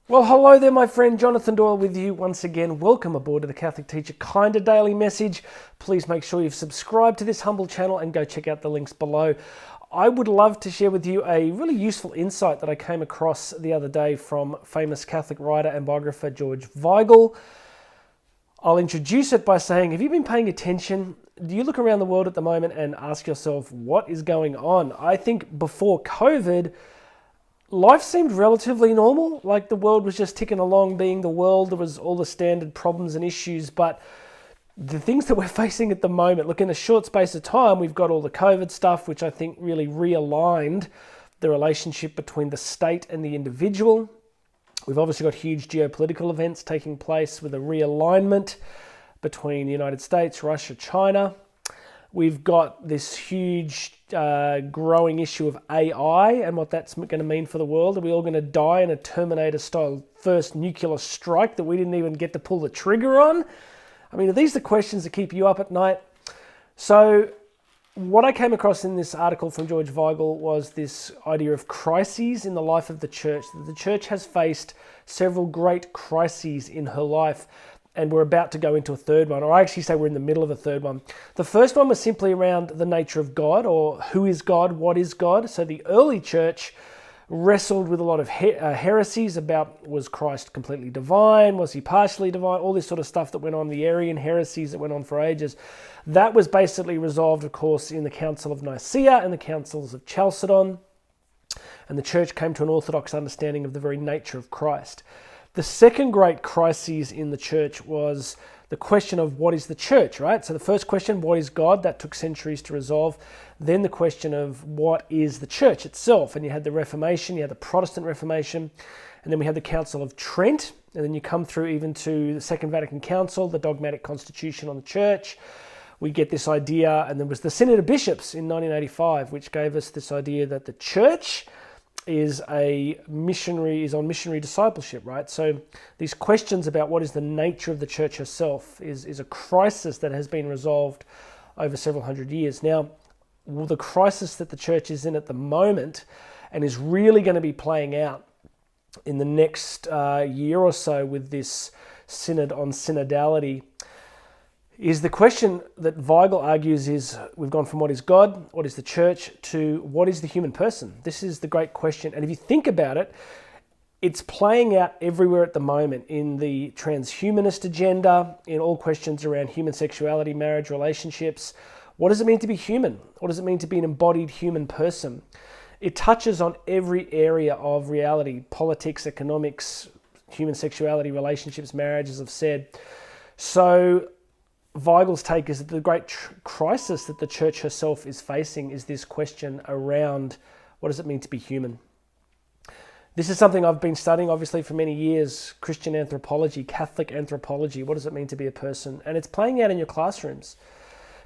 Well, hello there, my friend. Jonathan Doyle with you once again. Welcome aboard to the Catholic Teacher Kinda Daily Message. Please make sure you've subscribed to this humble channel and go check out the links below. I would love to share with you a really useful insight that I came across the other day from famous Catholic writer and biographer George Weigel. I'll introduce it by saying, have you been paying attention? Do you look around the world at the moment and ask yourself, what is going on? I think before COVID, life seemed relatively normal, like the world was just ticking along being the world. There was all the standard problems and issues, but the things that we're facing at the moment, look, in a short space of time, we've got all the COVID stuff, which I think really realigned the relationship between the state and the individual. We've obviously got huge geopolitical events taking place with a realignment between the United States, Russia, China. We've got this huge growing issue of AI and what that's going to mean for the world. Are we all going to die in a Terminator-style first nuclear strike that we didn't even get to pull the trigger on? I mean, are these the questions that keep you up at night? So what I came across in this article from George Weigel was this idea of crises in the life of the church. The church has faced several great crises in her life, and we're about to go into a third one, or I actually say we're in the middle of a third one. The first one was simply around the nature of God, or who is God, what is God. So the early church wrestled with a lot of heresies about, was Christ completely divine, was he partially divine, all this sort of stuff that went on, the Arian heresies that went on for ages. That was basically resolved, of course, in the Council of Nicaea and the Councils of Chalcedon, and the church came to an orthodox understanding of the very nature of Christ. The second great crisis in the church was the question of what is the church, right? So the first question, what is God? That took centuries to resolve. Then the question of what is the church itself? And you had the Reformation, you had the Protestant Reformation, and then we had the Council of Trent, and then you come through even to the Second Vatican Council, the dogmatic constitution on the church. We get this idea, and there was the Synod of Bishops in 1985, which gave us this idea that the church is on missionary discipleship, right? So these questions about what is the nature of the church herself is a crisis that has been resolved over several hundred years. Now, the crisis that the church is in at the moment and is really going to be playing out in the next year or so with this synod on synodality is the question that Weigel argues is we've gone from what is God, what is the church, to what is the human person. This is the great question. And if you think about it, it's playing out everywhere at the moment in the transhumanist agenda, in all questions around human sexuality, marriage, relationships. What does it mean to be human? What does it mean to be an embodied human person? It touches on every area of reality, politics, economics, human sexuality, relationships, marriage, as I've said. So Weigel's take is that the great crisis that the church herself is facing is this question around what does it mean to be human? This is something I've been studying, obviously, for many years, Christian anthropology, Catholic anthropology. What does it mean to be a person? And it's playing out in your classrooms.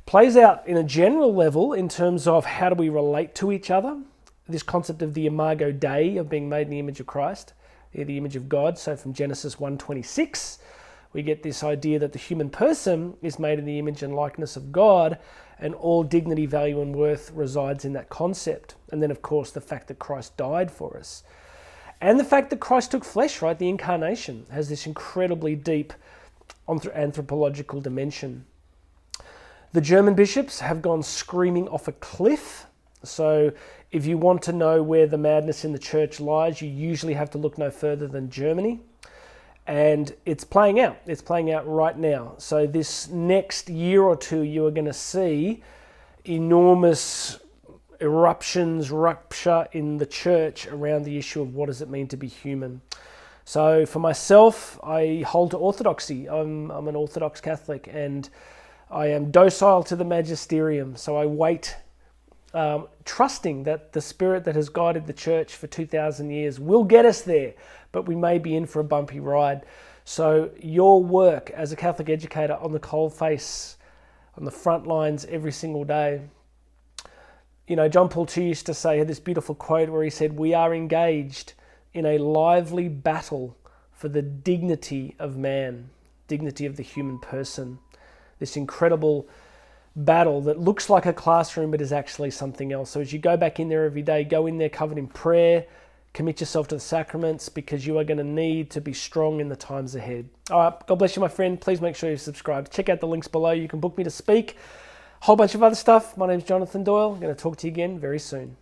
Plays out in a general level in terms of how do we relate to each other? This concept of the imago Dei, of being made in the image of Christ, the image of God. So from Genesis 1:26, we get this idea that the human person is made in the image and likeness of God, and all dignity, value, and worth resides in that concept. And then, of course, the fact that Christ died for us. And the fact that Christ took flesh, right? The incarnation has this incredibly deep anthropological dimension. The German bishops have gone screaming off a cliff. So if you want to know where the madness in the church lies, you usually have to look no further than Germany. And it's playing out. It's playing out right now. So this next year or two, you are going to see enormous rupture in the church around the issue of what does it mean to be human. So for myself, I hold to orthodoxy. I'm an Orthodox Catholic, and I am docile to the magisterium. So I wait, trusting that the spirit that has guided the church for 2,000 years will get us there, but we may be in for a bumpy ride. So your work as a Catholic educator on the coalface, on the front lines every single day. You know, John Paul II used to say, he had this beautiful quote where he said, "We are engaged in a lively battle for the dignity of man, dignity of the human person." This incredible battle that looks like a classroom but is actually something else. So as you go back in there every day, go in there covered in prayer, Commit yourself to the sacraments, because you are going to need to be strong in the times ahead. All right, God bless you, my friend. Please make sure you're subscribed. Check out the links below. You can book me to speak. A whole bunch of other stuff. My name's Jonathan Doyle. I'm going to talk to you again very soon.